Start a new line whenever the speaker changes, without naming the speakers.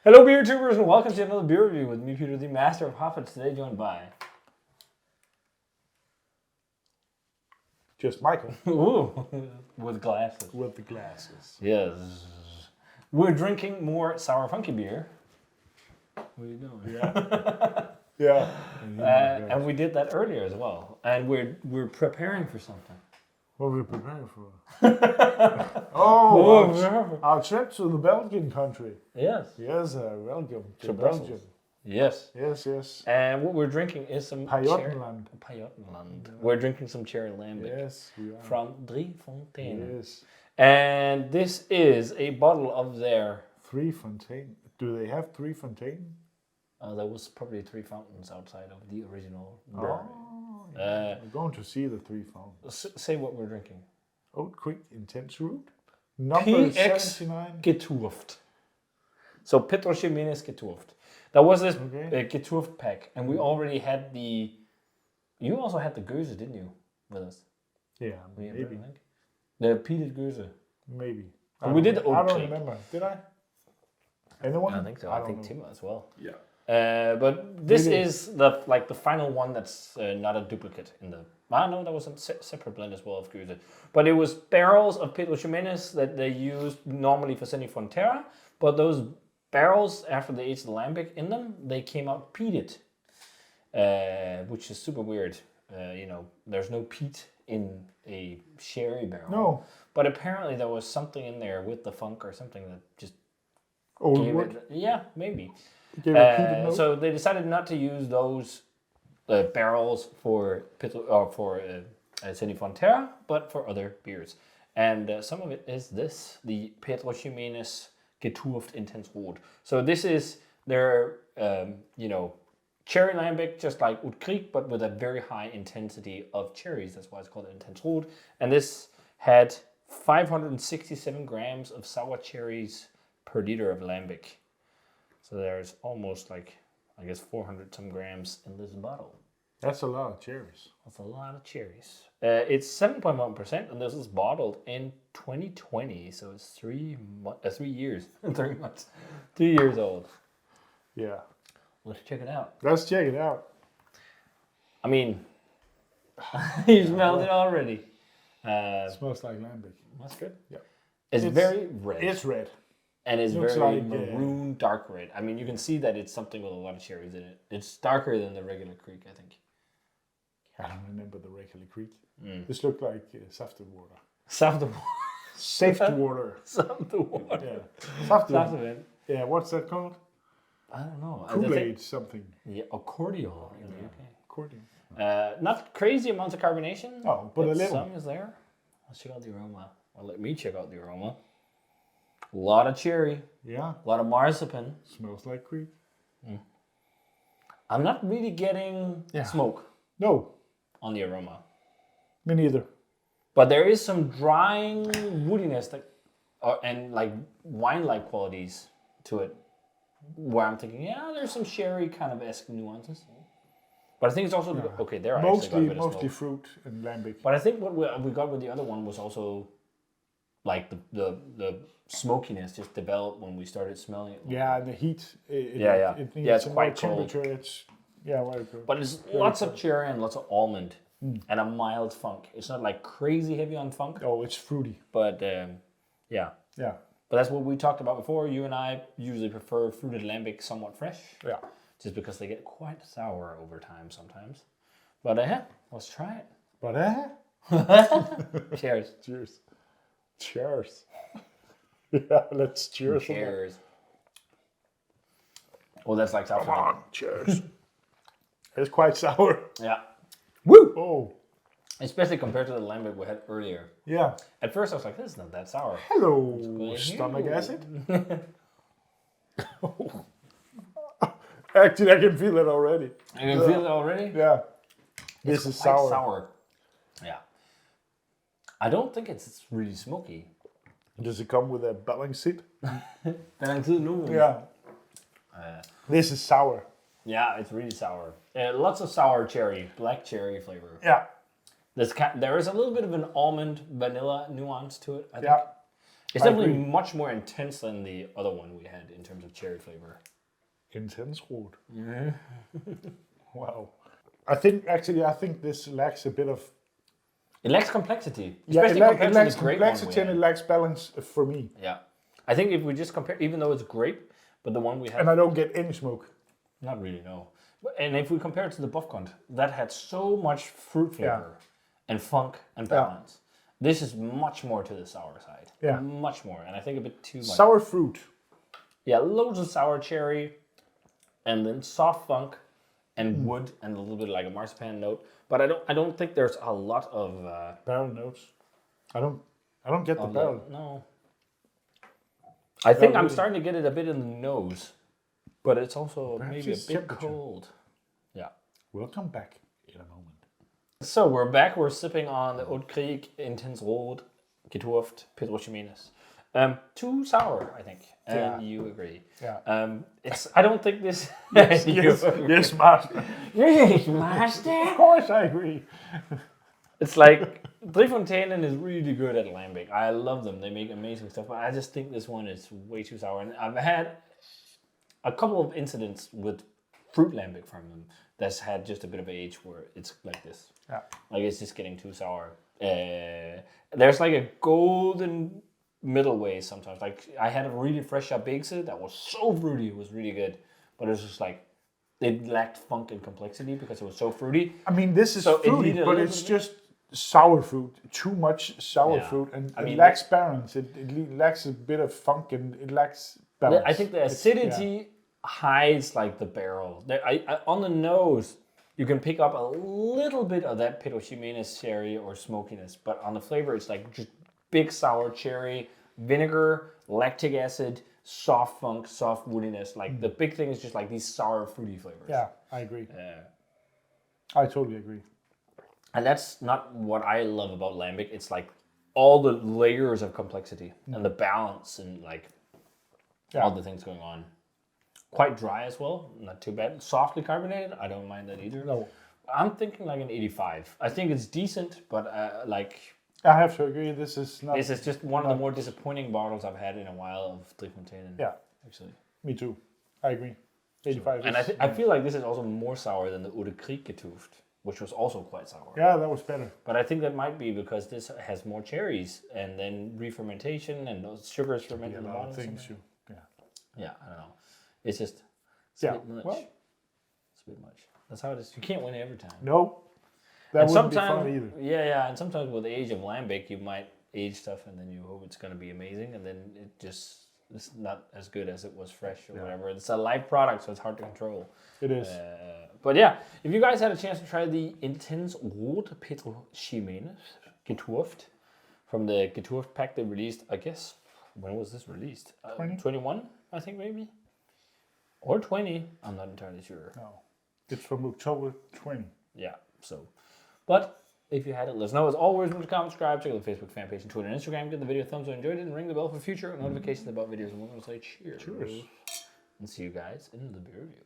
Hello, beer tubers, and welcome to another beer review with me, Peter, the master of hoppets. Today, joined by
just Michael.
Ooh, with glasses.
With the glasses.
Yes, we're drinking more sour funky beer. What are you doing?
Yeah.
And we did that earlier as well, and we're preparing for something.
What are we preparing for? Our trip to the Belgian country.
Yes.
Yes, welcome to
Brussels.
Belgium.
Yes.
Yes.
And what we're drinking is some
Pajottenland.
Pajottenland. We're drinking some cherry lambic.
Yes, we are.
From Fonteinen.
Yes.
And this is a bottle of their...
Three Fontaine. Do they have three Fontaine?
There was probably 3 fountains outside of the original
Oh,
brewery.
yeah. We're going to see the 3 fountains.
Say what we're drinking.
Oat Creek Intens Rood. Number
PX
79.
Geturft. So Petrochemines Geturft. There was this Geturft pack, and we already had the... You also had the Goose, didn't you, with us?
Yeah, maybe.
The peated Goose.
Maybe.
We did the Oat
I don't
Creek.
remember. Did I? Anyone?
I think so. I think Tim as well.
Yeah.
But this is the final one that's not a duplicate in the... no, that was a separate blend as well of Goose. But it was barrels of Petrochemines that they used normally for Seni Frontera, but those barrels, after they aged the lambic in them, they came out peated, which is super weird. There's no peat in a sherry barrel.
No.
But apparently there was something in there with the funk or something that just
Old wood?
Yeah, maybe. So they decided not to use those barrels for Seni Frontera, but for other beers. And some of it is this, the Petrochemines Geturft Intens Rood. So this is their, cherry lambic, just like Oat Creek, but with a very high intensity of cherries. That's why it's called Intens Rood. And this had 567 grams of sour cherries per liter of lambic. So there's almost 400 some grams in this bottle.
That's a lot of cherries.
That's a lot of cherries. It's 7.1%, and this is bottled in 2020, so it's 3 years, 3 months, 3 years old.
Yeah.
Let's check it out.
Let's check it out.
I mean, you smelled it already.
It smells like lambic.
That's good.
Yeah.
It's very red.
It's red.
And it's
Looks
very
like,
maroon, dark red. I mean, you can see that it's something with a lot of cherries in it. It's darker than the regular Creek, I think.
I don't remember the regular Creek. This looked like safted water.
Safted water.
Safety water.
Safted water.
Yeah. Safted. Yeah, what's that called?
I don't know.
Kool-Aid something.
Yeah, accordion in the UK.
Accordion.
Not crazy amounts of carbonation.
Oh, but a little.
Some is there. Let's check out the aroma. Well, let me check out the aroma. A lot of cherry.
Yeah.
A lot of marzipan.
Smells like Creek.
I'm not really getting smoke.
No.
On the aroma.
Me neither.
But there is some drying woodiness and like wine-like qualities to it. Where I'm thinking, there's some sherry kind of esque nuances. But I think it's also there.
Mostly fruit and lambic.
But I think what we got with the other one was also like the smokiness just developed when we started smelling it.
Yeah, the heat. It needs
it's
some
quite
more
cold.
temperature. It's very good.
But it's lots of cherry and lots of almond and a mild funk. It's not like crazy heavy on funk.
Oh, it's fruity.
But
Yeah.
But that's what we talked about before. You and I usually prefer fruited lambic somewhat fresh.
Yeah.
Just because they get quite sour over time sometimes. But let's try it.
But
Cheers.
Cheers. Yeah, let's cheers.
Cheers. Oh, that's like sour.
Come on, cheers. It's quite sour.
Yeah.
Woo! Oh.
Especially compared to the lambic we had earlier.
Yeah.
At first I was like, this is not that sour.
Hello, stomach acid. Actually, I can feel it already.
You can feel it already?
Yeah.
This is sour. Yeah. I don't think it's really smoky.
Does it come with a balance seat?
No.
Yeah. This is sour.
Yeah, it's really sour. Lots of sour cherry, black cherry flavor.
Yeah.
There is a little bit of an almond vanilla nuance to it, I think.
Yeah.
It's definitely much more intense than the other one we had in terms of cherry flavor.
Intens Rood.
Yeah.
Wow. I think this lacks a bit of...
It lacks complexity.
Yeah,
Especially
it lacks complexity and it
had.
lacks balance for me.
Yeah. I think if we just compare, even though it's grape, but the one we had...
And I don't get any smoke.
Not really, no. And if we compare it to the Buffcont, that had so much fruit flavor and funk and balance. This is much more to the sour side.
Yeah.
Much more. And I think a bit too much.
Sour fruit.
Yeah, loads of sour cherry and then soft funk and wood and a little bit like a marzipan note. But I don't think there's a lot of
barrel notes. I don't get the barrel.
No. I think I'm starting to get it a bit in the nose. But it's also maybe a bit cold. Yeah.
We'll come back in a moment.
So we're back. We're sipping on the Fonteinen Intens Rood, Geturft, Pedro Ximenez. Too sour, I think. And you agree.
Yeah.
I don't think this...
Yes, master.
Yes, master.
Of course I agree.
It's like, Fonteinen is really good at Lambic. I love them. They make amazing stuff. But I just think this one is way too sour. And I've had a couple of incidents with fruit lambic from them that's had just a bit of age where it's like this.
Yeah.
Like it's just getting too sour. There's like a golden middle way sometimes. Like I had a really fresh Beersel that was so fruity, it was really good. But it was just like, it lacked funk and complexity because it was so fruity.
I mean, this is fruity, but it's just sour fruit. Too much sour fruit and it lacks balance. It lacks a bit of funk and it lacks... balance.
I think the acidity hides like the barrel. On the nose, you can pick up a little bit of that Pedro Ximenez cherry or smokiness, but on the flavor, it's like just big sour cherry, vinegar, lactic acid, soft funk, soft woodiness. Like the big thing is just like these sour fruity flavors.
Yeah, I agree. I totally agree.
And that's not what I love about Lambic. It's like all the layers of complexity and the balance and like all the things going on. Quite dry as well, not too bad. Softly carbonated, I don't mind that either.
No.
I'm thinking like an 85. I think it's decent, but like...
I have to agree, this is not...
This is just one of the more disappointing bottles I've had in a while of Fonteinen.
Yeah.
Actually.
Me too. I agree. 85
and I feel like this is also more sour than the Oude Kriek Geturft, which was also quite sour.
Yeah, that was better.
But I think that might be because this has more cherries and then re-fermentation and those sugars ferment in the bottom. Yeah, I don't know. It's just a bit much.
Well,
it's a bit much. That's how it is. You can't win every time.
No. That wouldn't be fun either.
Yeah. And sometimes with the age of Lambic, you might age stuff and then you hope it's going to be amazing. And then it's not as good as it was fresh or whatever. It's a live product, so it's hard to control.
It is.
But yeah, if you guys had a chance to try the Intens Rood Pedro Ximenez Geturft from the Geturft pack they released, I guess, when was this released? 21, I think maybe? Or 20, I'm not entirely sure.
No, it's from October 20.
Yeah, so. But if you had it, let us know. As always, remember to comment, subscribe, check out the Facebook fan page and Twitter and Instagram. Give the video a thumbs up, enjoyed it, and ring the bell for future notifications about videos. And we're going to say cheers. And see you guys in the beer review.